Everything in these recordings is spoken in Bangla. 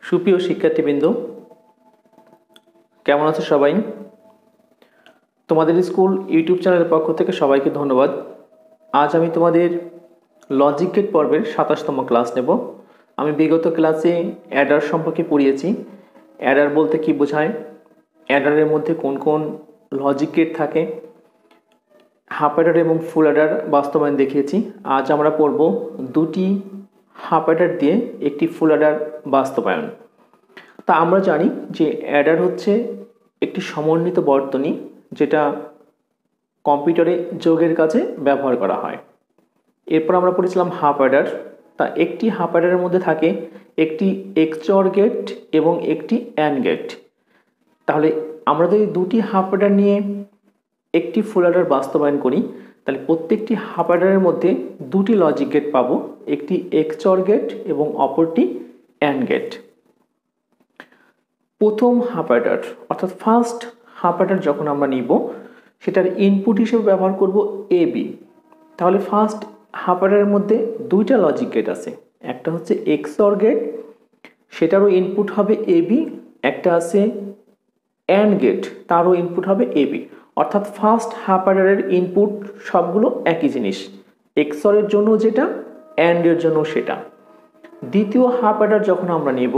সুপ্রিয় শিক্ষার্থীবৃন্দ, কেমন আছো সবাই? তোমাদের স্কুল ইউটিউব চ্যানেলের পক্ষ থেকে সবাইকে ধন্যবাদ। আজ আমি তোমাদের লজিক গেট পর্বের 27তম ক্লাস নেব। আমি বিগত ক্লাসে অ্যাডার সম্পর্কে পড়িয়েছি। অ্যাডার বলতে কি বোঝায়, অ্যাডারের মধ্যে কোন কোন লজিক গেট থাকে, হাফ অ্যাডার এবং ফুল অ্যাডার বাস্তবায়ন দেখিয়েছি। আজ আমরা পড়ব দুটি হাফ অ্যাডার দিয়ে একটি ফুল অ্যাডার বাস্তবায়ন। তা আমরা জানি যে অ্যাডার হচ্ছে একটি সমন্বিত বর্তনী, যেটা কম্পিউটারে যোগের কাজে ব্যবহার করা হয়। এরপর আমরা পড়েছিলাম হাফ অ্যাডার। তা একটি হাফ অ্যাডারের মধ্যে থাকে একটি এক্সঅর গেট এবং একটি অ্যান্ড গেট। তাহলে আমরা যদি দুটি হাফ অ্যাডার নিয়ে একটি ফুল অ্যাডার বাস্তবায়ন করি, তাহলে প্রত্যেকটি হাফ অ্যাডারের মধ্যে দুটি লজিক গেট পাবো, একটি এক্সঅর গেট এবং অপরটি অ্যান্ড গেট। প্রথম হাফ অ্যাডার অর্থাৎ ফার্স্ট হাফ অ্যাডার যখন আমরা নিব, সেটার ইনপুট হিসেবে ব্যবহার করব এবি। তাহলে ফার্স্ট হাফ অ্যাডারের মধ্যে দুইটা লজিক গেট আছে, একটা হচ্ছে এক্সঅর গেট, সেটারও ইনপুট হবে এবি, একটা আছে অ্যান্ড গেট, তারও ইনপুট হবে এবি। অর্থাৎ ফার্স্ট হাফ অ্যাডারের ইনপুট সবগুলো একই জিনিস, এক্সঅরের জন্য যেটা, অ্যান্ডের জন্য সেটা। দ্বিতীয় হাফ অ্যাডার যখন আমরা নেব,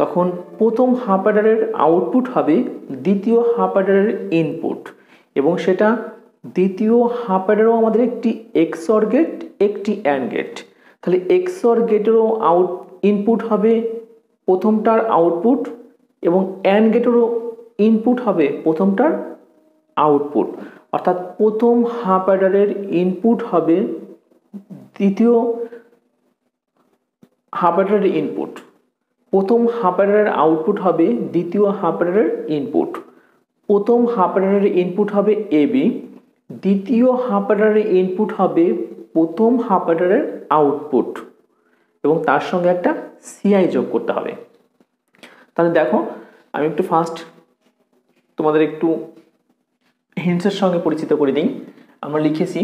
তখন প্রথম হাফ অ্যাডারের আউটপুট হবে দ্বিতীয় হাফ অ্যাডারের ইনপুট, এবং সেটা দ্বিতীয় হাফ অ্যাডারও আমাদের একটি এক্সঅর গেট, একটি অ্যান্ড গেট। তাহলে এক্সঅর গেটেরও ইনপুট হবে প্রথমটার আউটপুট, এবং অ্যান্ড গেটেরও ইনপুট হবে প্রথমটার আউটপুট। অর্থাৎ প্রথম হাফ অ্যাডারের ইনপুট হবে দ্বিতীয় হাফ অ্যাডারের ইনপুট, প্রথম হাফ অ্যাডারের আউটপুট হবে দ্বিতীয় হাফ অ্যাডারের ইনপুট। প্রথম হাফ অ্যাডারের ইনপুট হবে এবি, দ্বিতীয় হাফ অ্যাডারের ইনপুট হবে প্রথম হাফ অ্যাডারের আউটপুট, এবং তার সঙ্গে একটা সিআই যোগ করতে হবে। তাহলে দেখো, আমি একটু ফার্স্ট তোমাদের একটু হিন্টসের সঙ্গে পরিচিত করে দিই। আমরা লিখেছি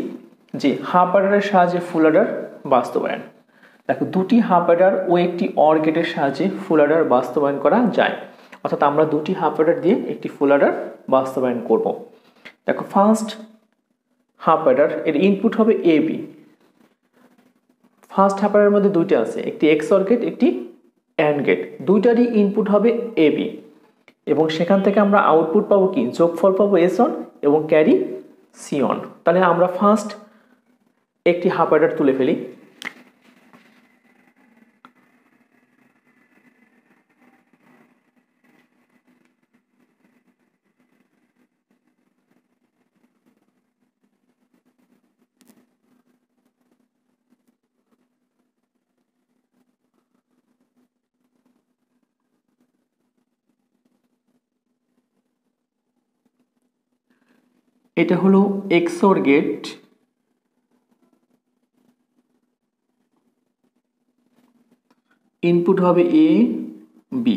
যে হাফ অ্যাডারের সাহায্যে ফুল অ্যাডার বাস্তবায়ন। দেখো, দুটি হাফ অ্যাডার ও একটি অর গেটের সাহায্যে ফুল অ্যাডার বাস্তবায়ন করা যায়। অর্থাৎ আমরা দুটি হাফ অ্যাডার দিয়ে একটি ফুল অ্যাডার বাস্তবায়ন করব। দেখো, ফার্স্ট হাফ অ্যাডার এর ইনপুট হবে এবি। ফার্স্ট হাফ অ্যাডারের মধ্যে দুইটা আছে, একটি এক্সঅর গেট, একটি অ্যান্ড গেট। দুইটারই ইনপুট হবে এবি, এবং সেখান থেকে আমরা আউটপুট পাবো কি, যোগফল পাবো এস অন এবং ক্যারি সি অন। তাহলে আমরা ফার্স্ট একটি হাফ অ্যাডার তুলে ফেলি। এটা হলো এক্সঅর গেট, ইনপুট হবে এ বি।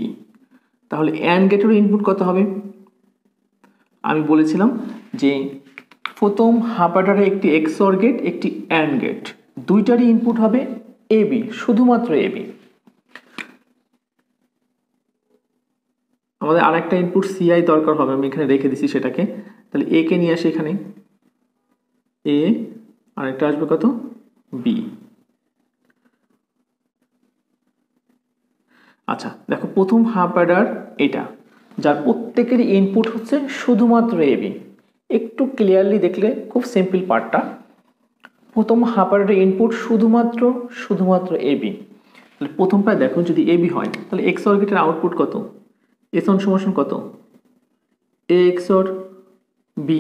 তাহলে অ্যান্ড গেটের ইনপুট কত হবে? আমি বলেছিলাম যে প্রথম হাফ অ্যাডারে একটি এক্সঅর গেট, একটি অ্যান্ড গেট, দুইটারই ইনপুট হবে এবি, শুধুমাত্র এবি। আমাদের আর একটা ইনপুট সিআই দরকার হবে, আমি এখানে রেখে দিছি সেটাকে। তাহলে এ কে নিয়ে আসি এখানে, এ, আর একটা আসবে কত, বি। আচ্ছা দেখো, প্রথম হাফ অ্যাডার এটা, যার প্রত্যেকেরই ইনপুট হচ্ছে শুধুমাত্র এবি। একটু ক্লিয়ারলি দেখলে খুব সিম্পল পার্টটা। প্রথম হাফ অ্যাডারের ইনপুট শুধুমাত্র এবি। তাহলে প্রথমটা দেখো, যদি এবি হয় তাহলে এক্সঅর গেটের আউটপুট কত, এস অন সমান কত, এ এক্সঅর বি।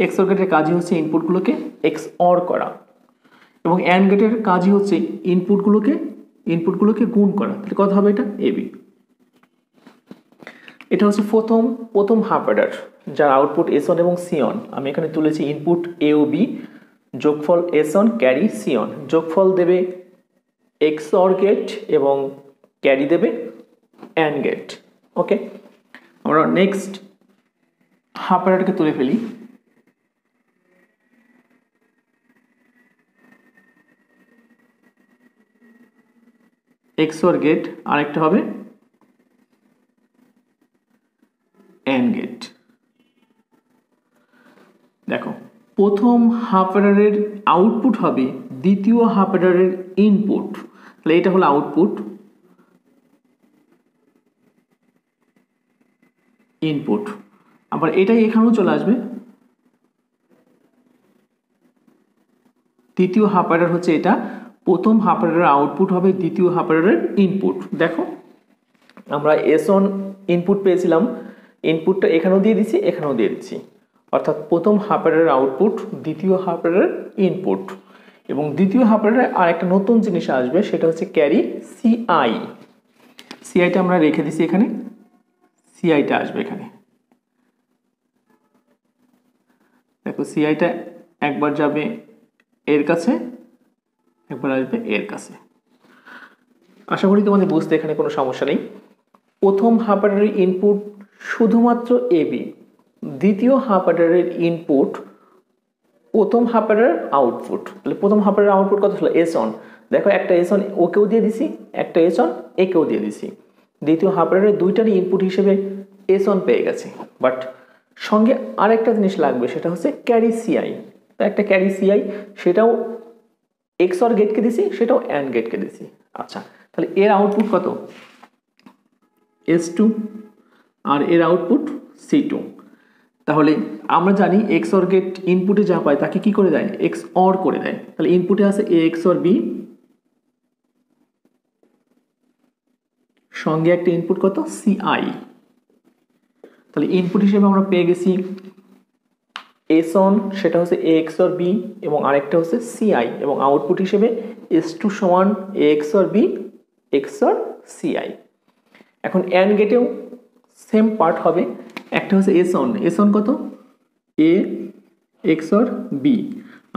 এক্সঅর গেটের কাজই হচ্ছে ইনপুটগুলোকে এক্সঅর করা, এবং অ্যান্ড গেটের কাজই হচ্ছে ইনপুটগুলোকে গুণ করা। তাহলে কত হবে এটা, এবি। এটা হচ্ছে প্রথম হাফ অ্যাডার, যার আউটপুট এস অন এবং সি অন। আমি এখানে তুলেছি ইনপুট এ ও বি, যোগফল S on carry C on. যোগফল দেবে এক্সঅর গেট এবং ক্যারি দেবে অ্যান্ড গেট। ওকে, আমরা নেক্সট হাফ অ্যাডারকে তুলে ফেলি। XOR গেট, আরেকটা হবে প্রথম হাফ অ্যাডারের আউটপুট হবে দ্বিতীয় হাফ অ্যাডারের ইনপুট, তাহলে এটা হলো আউটপুট, ইনপুট। আবার এটাই এখানেও চলে আসবে, দ্বিতীয় হাফ অ্যাডার হচ্ছে এটা, প্রথম হাফ অ্যাডারের আউটপুট হবে দ্বিতীয় হাফ অ্যাডারের ইনপুট। দেখো আমরা S1 ইনপুট পেয়েছিলাম, ইনপুটটা এখানেও দিয়ে দিচ্ছি, এখানেও দিয়ে দিচ্ছি, অর্থাৎ প্রথম হাফ অ্যাডারের আউটপুট দ্বিতীয় হাফ অ্যাডারের ইনপুট। এবং দ্বিতীয় হাফ অ্যাডারে আর একটা নতুন জিনিস আসবে, সেটা হচ্ছে ক্যারি সিআই। সিআইটা আমরা রেখে দিচ্ছি এখানে, সিআইটা আসবে এখানে। দেখো সিআইটা একবার যাবে এর কাছে, একবার আসবে এর কাছে। আশা করি তোমাদের বুঝতে এখানে কোনো সমস্যা নেই। প্রথম হাফ অ্যাডারের ইনপুট শুধুমাত্র এবি, দ্বিতীয় হাফ অ্যাডারের ইনপুট প্রথম হাফ অ্যাডারের আউটপুট। তাহলে প্রথম হাফ অ্যাডারের আউটপুট কত ছিল? S1। দেখো একটা S1 ওকেও দিয়ে দিছি, একটা S1 একেও দিয়ে দিছি। দ্বিতীয় হাফ অ্যাডারের দুইটারই ইনপুট হিসেবে S1 পেয়ে গেছে, বাট সঙ্গে আরেকটা জিনিস লাগবে, সেটা হচ্ছে ক্যারি সিআই। তো একটা ক্যারি সিআই, সেটাও XOR গেটকে দিছি, সেটাও AND গেটকে দিছি। আচ্ছা, তাহলে এর আউটপুট কত? S2 আর এর আউটপুট C2। তাহলে আমরা জানি XOR গেট ইনপুটে যা পায় তাকে কি করে দেয়? XOR করে দেয়। তাহলে ইনপুটে আছে A XOR B, সঙ্গে একটা ইনপুট কত? CI। তাহলে ইনপুট হিসেবে আমরা পেয়ে গেছি S1, সেটা হচ্ছে A XOR B, এবং আরেকটা হচ্ছে CI, এবং আউটপুট হিসেবে S2 সমান A XOR B XOR CI। এখন AND গেটেও সেম পার্ট হবে, একটা হচ্ছে S1 কত? A XOR B,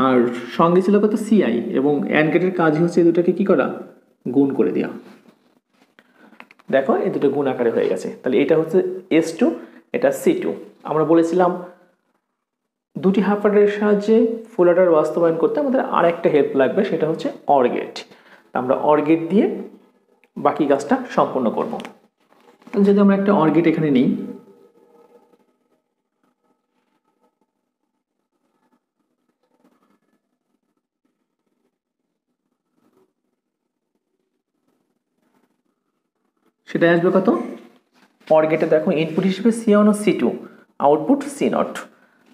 আর সঙ্গে ছিল কত? CI, এবং AND গেটের কাজই হচ্ছে এই দুটাকে কি করা? গুণ করে দেওয়া। দেখো এই দুটো গুণ আকারে হয়ে গেছে। তাহলে এটা হচ্ছে S2, এটা C2। আমরা বলেছিলাম দুটি হাফ অ্যাডারের সাহায্যে ফুল অ্যাডার বাস্তবায়ন করতে আমাদের আর একটা হেল্প লাগবে, সেটা হচ্ছে OR গেট। আমরা OR গেট দিয়ে বাকি কাজটা সম্পূর্ণ করব। যদি আমরা একটা OR গেট এখানে নিই, সেটা আসবে কত? OR গেটে দেখো ইনপুট হিসেবে C1 ও C2, আউটপুট C0।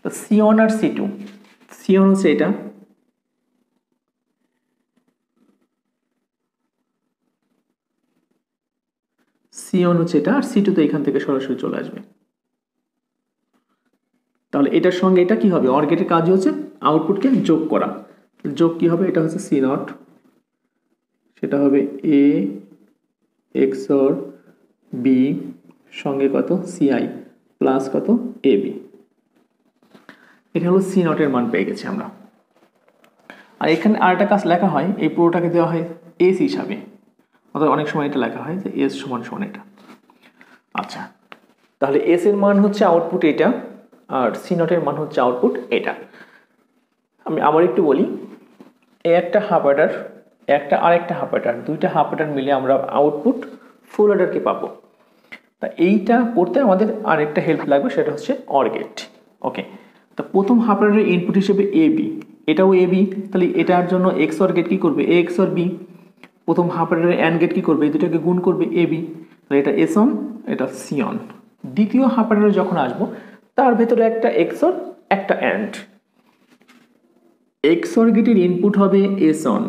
তো C1 আর C2, C1 হচ্ছে এটা, C1 হচ্ছে এটা, আর C2 তো এখান থেকে সরাসরি চলে আসবে। তাহলে এটার সঙ্গে এটা কি হবে? OR গেটের কাজ হচ্ছে আউটপুটকে যোগ করা। যোগ কি হবে? এটা হচ্ছে C0, সেটা হবে A XOR B সঙ্গে কত? CI প্লাস কত? AB। এটা হলো C0 এর মান পেয়ে গেছি আমরা। আর এখানে আরেকটা কাজ লেখা হয়, এই পুরোটাকে দেওয়া হয় S হিসাবে, অর্থাৎ অনেক সময় এটা লেখা হয় যে S সমান সমান এটা। আচ্ছা, তাহলে S এর মান হচ্ছে আউটপুট এটা, আর C0 এর মান হচ্ছে আউটপুট এটা। আমি আবার একটু বলি, এই একটা হাফ অ্যাডার, একটা আরেকটা হাফ অ্যাডার, দুইটা হাফ অ্যাডার মিলে আমরা আউটপুট ফুল অ্যাডারকে পাবো। তা এইটা করতে আমাদের আরেকটা হেল্প লাগবে, সেটা হচ্ছে OR গেট। ওকে, তো প্রথম হাফ অ্যাডারের ইনপুট হিসেবে AB, এটাও AB, তাহলে এটার জন্য XOR গেট কি করবে? A XOR B। প্রথম হাফ অ্যাডারের AND গেট কি করবে? এই দুটাকে গুণ করবে AB, তাহলে এটা S1, এটা C1। দ্বিতীয় হাফ অ্যাডারে যখন আসবো, তার ভেতরে একটা XOR, একটা AND। XOR গেটের ইনপুট হবে S1,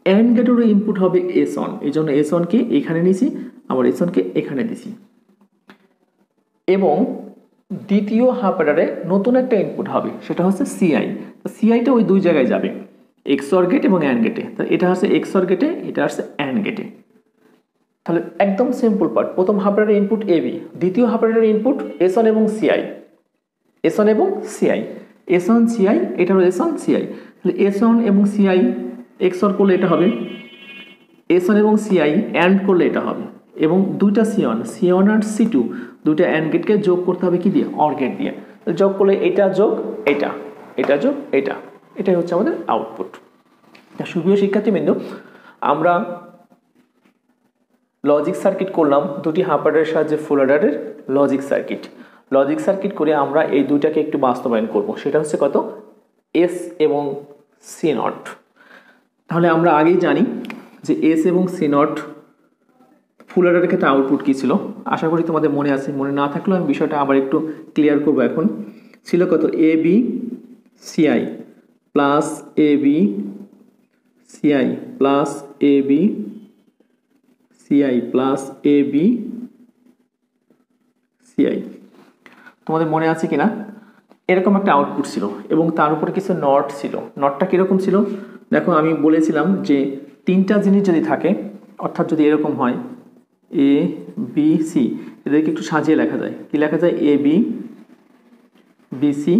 AND গেটেরও ইনপুট হবে S1, এই জন্য S1 কে এখানে নিছি, আবার S1 কে এখানে দিছি। এবং দ্বিতীয় হাফ অ্যাডারে নতুন একটা ইনপুট হবে, সেটা হচ্ছে CI। তো CIটা ওই দুই জায়গায় যাবে, XOR গেট এবং AND গেটে। তো এটা হচ্ছে XOR গেটে, এটা হচ্ছে AND গেটে। তাহলে একদম সিম্পল পার্ট, প্রথম হাফ অ্যাডারের ইনপুট AB, দ্বিতীয় হাফ অ্যাডারের ইনপুট S1 এবং CI, S1 এবং CI, S1 CI, এটা হলো S1 CI। তাহলে S1 এবং CI XOR করলে এটা হবে, S1 এবং CI AND করলে এটা হবে, এবং দুইটা C1 আর C2 দুইটা AND গেটকে যোগ করতে হবে কি দিয়ে? OR গেট দিয়ে। যোগ করলে এটা যোগ এটা, এটা যোগ এটা, এটাই হচ্ছে আমাদের আউটপুট। সুপ্রিয় শিক্ষার্থীবৃন্দ, আমরা লজিক সার্কিট করলাম দুটি হাফ অ্যাডারের সাহায্যে ফুল অ্যাডারের লজিক সার্কিট করে আমরা এই দুইটাকে একটু বাস্তবায়ন করব। সেটা হচ্ছে কত? এস এবং সি নট। তাহলে আমরা আগেই জানি যে এস এবং সি নট ফুল অ্যাডারের ক্ষেত্রে আউটপুট কী ছিল। আশা করি তোমাদের মনে আছে, মনে না থাকলেও আমি বিষয়টা আবার একটু ক্লিয়ার করবো। এখন ছিল কত, A B C I plus A B C I plus A B C I plus A B CI. তোমাদের মনে আছে কিনা? এরকম একটা আউটপুট ছিল এবং তার উপরে কিছু নট ছিল। নটটা কীরকম ছিল দেখো, আমি বলেছিলাম যে তিনটা জিনিস যদি থাকে, অর্থাৎ যদি এরকম হয় এ বি সি, এদেরকে একটু সাজিয়ে লেখা যায়। কি লেখা যায়? A B B C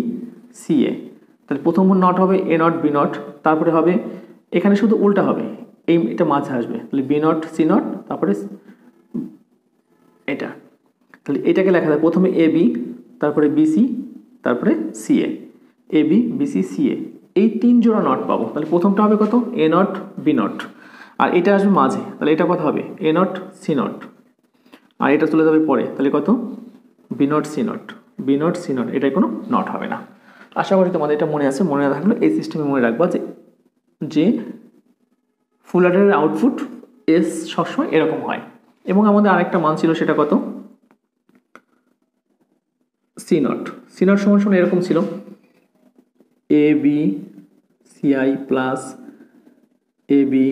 C এ। তাহলে প্রথম নট হবে এ নট বি নট, তারপরে হবে এখানে শুধু উল্টা হবে, এটা মাঝে আসবে, তাহলে বি নট সি নট, তারপরে এটা। তাহলে এটাকে লেখা যায় প্রথমে এ বি, তারপরে বিসি, তারপরে C A. A B B C C A, এই তিন জোড়া নট পাবো। তাহলে প্রথমটা হবে কত? এ নট বি নট, আর এটা আসবে মাঝে, তাহলে এটা কত হবে? এ নট সি নট, আর এটা চলে যাবে পরে, তাহলে কত? B not C not, B not C not, এটাই কোনো নট হবে না। আশা করি তোমাদের এটা মনে আছে। মনে না থাকলে এই সিস্টেমে মনে রাখবা যে ফুল অ্যাডারের আউটপুট এস সবসময় এরকম হয়। এবং আমাদের আরেকটা মান ছিল, সেটা কত? C not. সি নট সমান সমান এরকম ছিল, A B C I plus A B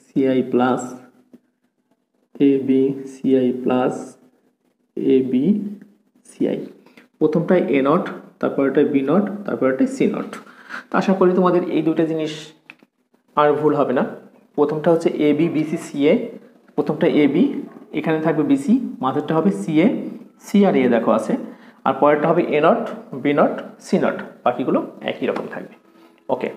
C I plus A B C I plus A B C I. প্রথমটায় এ নট, তারপরটায় বি নট, তারপরটায় সি নট। তো আশা করি তোমাদের এই দুটো জিনিস আর ভুল হবে না। প্রথমটা হচ্ছে এ বি বিসি সিএ, প্রথমটা এ বি, এখানে থাকবে বিসি, মাঝেরটা হবে সিএ, সি আর এ দেখো আছে, আর পরেরটা হবে A not B not C not, বাকিগুলো একই রকম থাকবে। ওকে,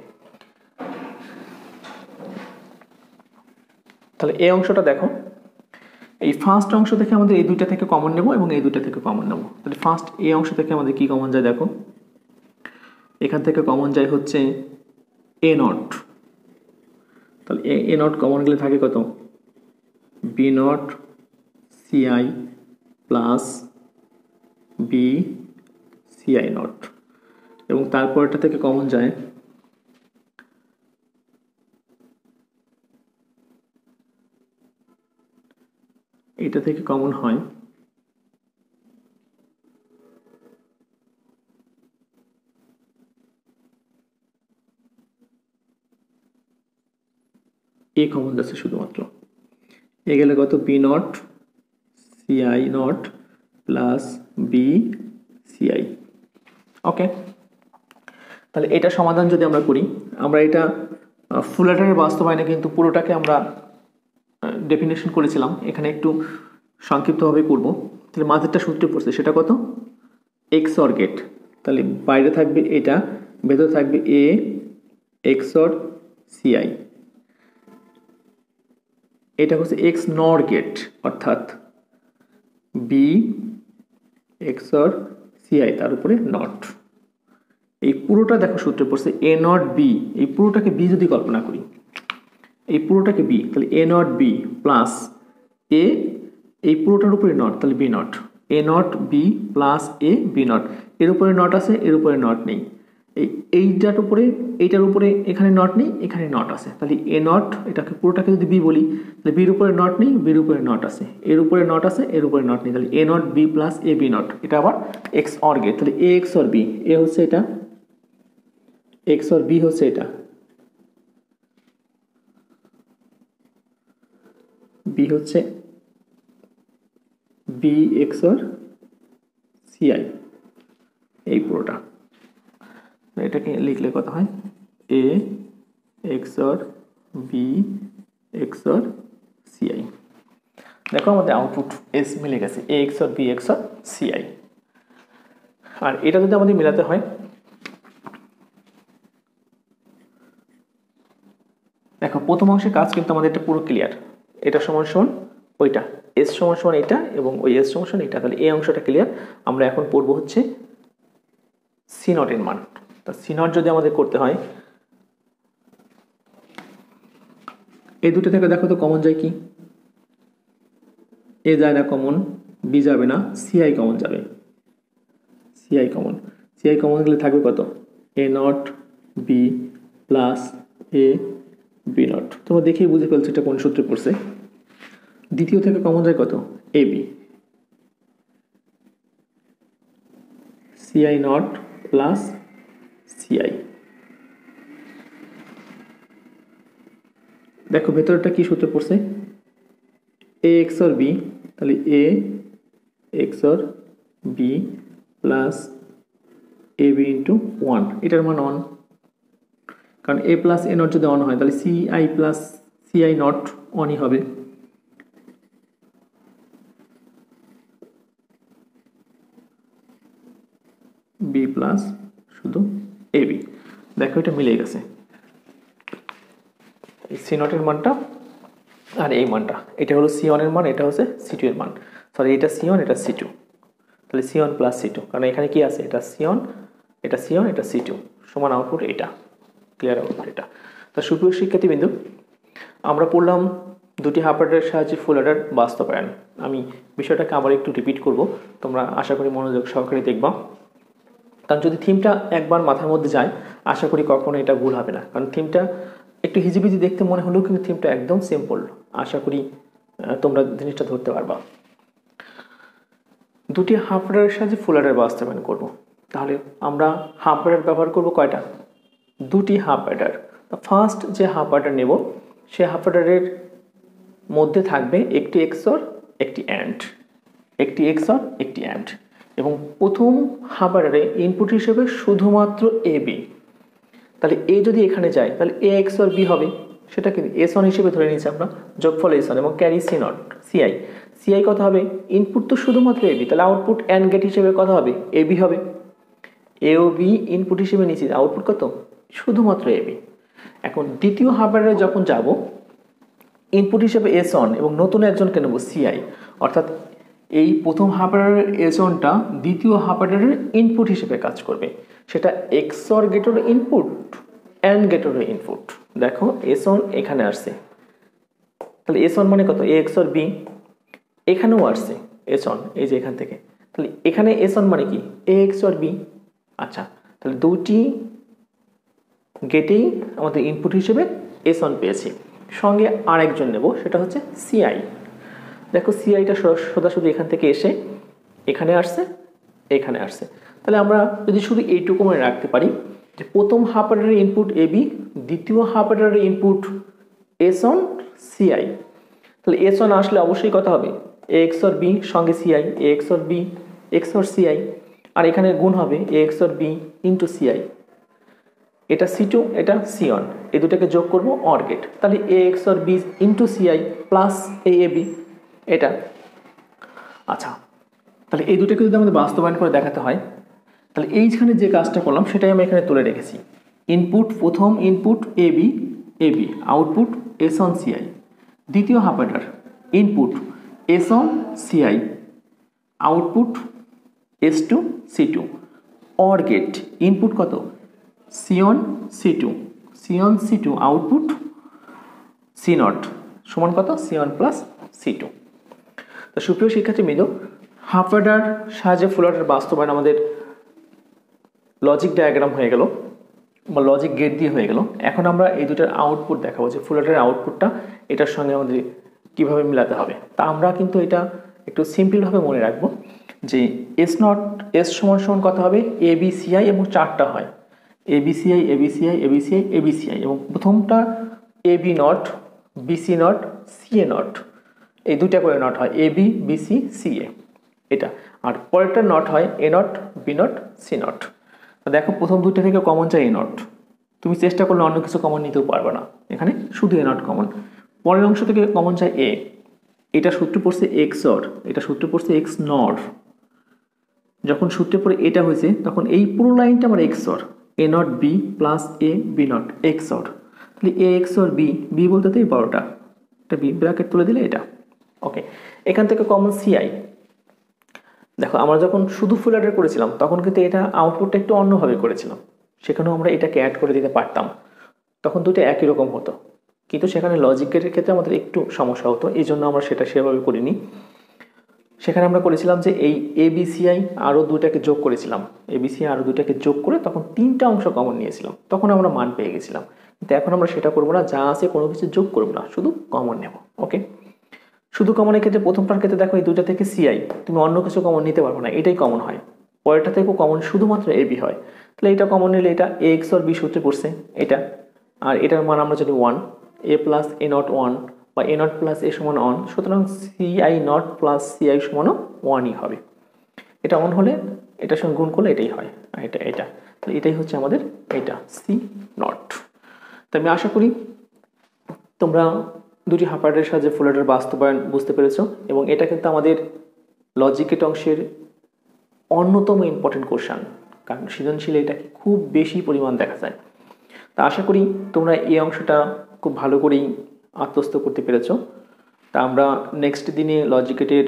তাহলে এই অংশটা দেখো, এই ফার্স্ট অংশ থেকে আমাদের এই দুইটা থেকে কমন নেব এবং এই দুইটা থেকে কমন নেব। তাহলে ফার্স্ট এই অংশ থেকে আমাদের কি কমন যায় দেখো, এখান থেকে কমন যায় হচ্ছে এ নট। তাহলে এ নট কমন গেলে থাকে কত? B not C I plus B C I not, এবং তারপরটা থেকে কমন যায় এটা থেকে কমন হয় এ কমন যাচ্ছে শুধুমাত্র। এ গেলে কত? B not C I not plus B C I. Okay, তাহলে এটা সমাধান যদি আমরা করি, আমরা এটা ফুল অ্যাডারের বাস্তবায়নে কিন্তু পুরোটাকে আমরা ডেফিনেশন করেছিলাম, এখানে একটু সংক্ষিপ্তভাবে করব। তাহলে মাঝেরটা সূত্রে পড়ছে, সেটা কত? XOR gate. তাহলে বাইরে থাকবে এটা, ভেতরে থাকবে এ এক্স অর সিআই। এটা হচ্ছে এক্স নর গেট, অর্থাৎ বি এক্স অর সিআই তার উপরে নট। এই পুরোটা দেখো সূত্রে পড়ছে এ নট বি, এই পুরোটাকে বি যদি কল্পনা করি, এই পুরোটাকে বি, তাহলে A not B plus A, এই পুরোটার উপরে নট, তাহলে B not, A not B plus A B not. এর উপরে নট আছে, এর উপরে নট নেই, এইটার উপরে এখানে নট নেই, এখানে নট আছে, তাহলে এ নট, এটাকে পুরোটাকে যদি বি বলি, তাহলে বির উপরে নট নেই, বির উপরে নট আছে, এর উপরে নট আছে, এর উপরে নট নেই, তাহলে A not B plus A B not. এটা আবার এক্স অর গেট, তাহলে A XOR B, A হচ্ছে এটা, এক্স অর বি হচ্ছে এটা, বি হচ্ছে বি এক্স অর সিআই, এই পুরোটা। এটাকে লিখলে কত হয়? A XOR B XOR C I. দেখো আমাদের আউটপুট এস মিলে গেছে, A XOR B XOR C I. আর এটা যদি আমাদের মেলাতে হয়, দেখো প্রথম অংশের কাজ কিন্তু আমাদের এটা পুরো ক্লিয়ার, এটা সমান সমান ওইটা, এস সমান সমান এটা এবং ওই এস সমান সমান এটা, তাহলে এই অংশটা ক্লিয়ার। আমরা এখন পড়বো হচ্ছে সি নটের মান। তা সি নট যদি আমাদের করতে হয়, এই দুটো থেকে দেখো তো কমন যায় কি? এ যায় না কমন, বি যাবে না, সিআই কমন যাবে, সিআই কমন। সিআই কমন গেলে থাকবে কত? A not B plus A B not. তোমরা দেখেই বুঝে ফেলছো এটা কোন সূত্রে পড়ছে। দ্বিতীয় থেকে কমন যায় কত, A B, C I not plus C I. দেখো ভেতরটা কি সূত্রে পড়ছে, এ এক্স অর বি, তাহলে A XOR B plus A B into one, এটার মান অন, কারণ এ প্লাস এ নট যদি অন হয় তাহলে সিআই প্লাস সিআই নট অনই হবে। বি প্লাস শুধু এ বি, দেখো এটা মিলে গেছে, এই সি নটের মানটা আর এই মানটা, এটা হলো সি ওয়ানের মান, এটা হচ্ছে সি টু এর মান, সরি এটা সি ওয়ান এটা সি টু, তাহলে C one plus C two, কারণ এখানে কি আছে, এটা সি ওয়ান এটা সি ওয়ান এটা সি টু, সমান আউটপুট এটা, ক্লিয়ার আউটপুট এটা। তো সুপ্রিয় শিক্ষার্থীবৃন্দু, আমরা পড়লাম দুটি হাফ অ্যাডারের সাহায্যে ফুল অ্যাডার বাস্তবায়ন। আমি বিষয়টাকে আবার একটু রিপিট করব, তোমরা আশা করি মনোযোগ সহকারে দেখবা, কারণ যদি থিমটা একবার মাথার মধ্যে যায় আশা করি কখনো এটা ভুল হবে না, কারণ থিমটা একটু হিজিবিজি দেখতে মনে হলেও কিন্তু থিমটা একদম সিম্পল, আশা করি তোমরা জিনিসটা ধরতে পারবা। দুটি হাফ অ্যাডারের সাহায্যে ফুল অ্যাডার বাস্তবায়ন করব, তাহলে আমরা হাফ অ্যাডার ব্যবহার করব কয়টা, দুটি হাফ অ্যাডার। ফার্স্ট যে হাফ অ্যাডার নেব সে হাফ অ্যাডারের মধ্যে থাকবে একটি এক্সর একটি অ্যান্ড, একটি এক্সর একটি অ্যান্ড, এবং প্রথম হাফ অ্যাডারে ইনপুট হিসেবে শুধুমাত্র এ বি, তাহলে এ যদি এখানে যায় তাহলে এ এক্সর বি হবে, সেটাকে এস ওয়ান হিসেবে ধরে নিচ্ছি আমরা, যোগফল এস ওয়ান এবং carry C not C I, C I কত হবে, ইনপুট তো শুধুমাত্র এ বি, তাহলে আউটপুট অ্যান্ড গেট হিসেবে কত হবে, এ বি হবে, এ ও বি ইনপুট হিসেবে নিচ্ছি, আউটপুট কত, শুধুমাত্র এ বি। এখন দ্বিতীয় হাফ অ্যাডারে যখন যাব ইনপুট হিসেবে এস ওয়ান এবং নতুন একজনকে নেব সিআই, অর্থাৎ এই প্রথম হাফ অ্যাডারের এস ওয়ানটা দ্বিতীয় হাফ অ্যাডারের ইনপুট হিসেবে কাজ করবে, সেটা এক্সর গেটের ইনপুট অ্যান্ড গেটের ইনপুট। দেখো এস ওয়ান এখানে আসছে, তাহলে এস ওয়ান মানে কত, এ এক্সর বি, এখানেও আসছে এস ওয়ান, এই যে এখান থেকে, তাহলে এখানে এস ওয়ান মানে কি, এ এক্সর বি। আচ্ছা, তাহলে দুটি গেটেই আমাদের ইনপুট হিসেবে এস ওয়ান পেয়েছি, সঙ্গে আরেকজন নেব সেটা হচ্ছে সিআই। দেখো সিআইটা সোজাসুজি এখান থেকে এসে এখানে আসছে এখানে আসছে, তাহলে আমরা যদি শুধু এইটুকু মনে রাখতে পারি যে প্রথম হাফ অ্যাডারের ইনপুট এ বি, দ্বিতীয় হাফ অ্যাডারের ইনপুট এস ওয়ান সিআই, তাহলে এস ওয়ান আসলে অবশ্যই কত হবে, এ এক্সর বি সঙ্গে C I, A XOR B XOR C I, আর এখানে গুণ হবে A XOR B into C I, এটা সি টু এটা সি ওয়ান, এই দুটাকে যোগ করবো অর গেট, তাহলে A XOR B into C I plus A A B এটা। আচ্ছা, তাহলে এই দুটোকে যদি আমাদের বাস্তবায়ন করে দেখাতে হয় তাহলে এইখানে যে কাজটা করলাম সেটাই আমি এখানে তুলে রেখেছি, ইনপুট প্রথম input A B output S one C I, দ্বিতীয় half adder input S one C I output S two C two, OR gate input কত, C one C two, C one C two output C not সমান কত, C one plus C two. তো সুপ্রিয় শিক্ষার্থীবৃন্দ, হাফ অ্যাডার সাহায্যে ফুল অ্যাডার বাস্তবায়ন আমাদের লজিক ডায়াগ্রাম হয়ে গেল বা লজিক গেট দিয়ে হয়ে গেল। এখন আমরা এই দুটার আউটপুট দেখাবো যে ফুল অ্যাডারের আউটপুটটা এটার সঙ্গে আমাদের কীভাবে মিলাতে হবে। তা আমরা কিন্তু এটা একটু সিম্পলভাবে মনে রাখবো যে এস নট এস সমান সমান কত হবে, এ বি সিআই এবং চারটা হয়, A B C I A B C I A B C I A B C I, এবং প্রথমটা A B not B C not C A not, এই দুইটা করে নট হয়, এ বি বিসি সিএ এটা, আর পরেরটা নট হয় A not B not C not. দেখো প্রথম দুইটা থেকে কমন চাই এ নট, তুমি চেষ্টা করলে অন্য কিছু কমন নিতেও পারবে না, এখানে শুধু এ নট কমন। পরের অংশ থেকে কমন চাই এ, এটা সূত্র পড়ছে এক্স অর, এটা সূত্র পড়ছে এক্স নর, যখন সূত্রে পড়ে এটা হয়েছে তখন এই পুরো লাইনটা আমার XOR, A not B plus A B not XOR, তাহলে A XOR B, B বলতে তো এই বড়টা, এটা বি ব্র্যাকেট তুলে দিলে এটা ওকে। এখান থেকে কমন সিআই, দেখো আমরা যখন শুধু ফুল অ্যাডার করেছিলাম তখন কিন্তু এটা আউটপুটটা একটু অন্যভাবে করেছিলাম, সেখানেও আমরা এটাকে অ্যাড করে দিতে পারতাম, তখন দুটো একই রকম হতো, কিন্তু সেখানে লজিক গেটের ক্ষেত্রে আমাদের একটু সমস্যা হতো, এই জন্য আমরা সেটা সেভাবে করিনি। সেখানে আমরা করেছিলাম যে এই এবিসিআই আরও দুটাকে যোগ করেছিলাম, এবিসিআই আরও দুটাকে যোগ করে তখন 3টা অংশ কমন নিয়েছিলাম, তখন আমরা মান পেয়ে গেছিলাম। কিন্তু এখন আমরা সেটা করবো না, যা আছে কোনো কিছু যোগ করবো না, শুধু কমন নেব। ওকে, শুধু কমনের ক্ষেত্রে প্রথমটার ক্ষেত্রে দেখো এই দুইটা থেকে সিআই, তুমি অন্য কিছু কমন নিতে পারবো না, এটাই কমন হয়। পরেরটা থেকেও কমন শুধুমাত্র এবি হয়, তাহলে এটা কমন নিলে এটা এ এক্স আর বি সূত্রে পড়ছে এটা, আর এটার মান আমরা জানি 1, এ প্লাস এ নট 1 বা এ নট প্লাস এ সমান 1, সুতরাং সিআই নট প্লাস সিআই সমানও 1ই হবে। এটা অন হলে এটার সঙ্গে গুণ করলে এটাই হয়, আর এটা তাহলে এটাই হচ্ছে আমাদের এটা সি নট। তো আমি আশা করি তোমরা দুটি হাফার্ডের সাহায্যে ফুল বাস্তবায়ন বুঝতে পেরেছো, এবং এটা কিন্তু আমাদের লজিকেট অংশের অন্যতম ইম্পর্টেন্ট কোশ্চেন, কারণ সৃজনশীলে এটাকে খুব বেশি পরিমাণ দেখা যায়। তা আশা করি তোমরা এই অংশটা খুব ভালো করেই আত্মস্থ করতে পেরেছো। তা আমরা নেক্সট দিনে লজিকেটের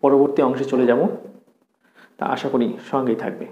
পরবর্তী অংশে চলে যাব, তা আশা করি সঙ্গেই থাকবে।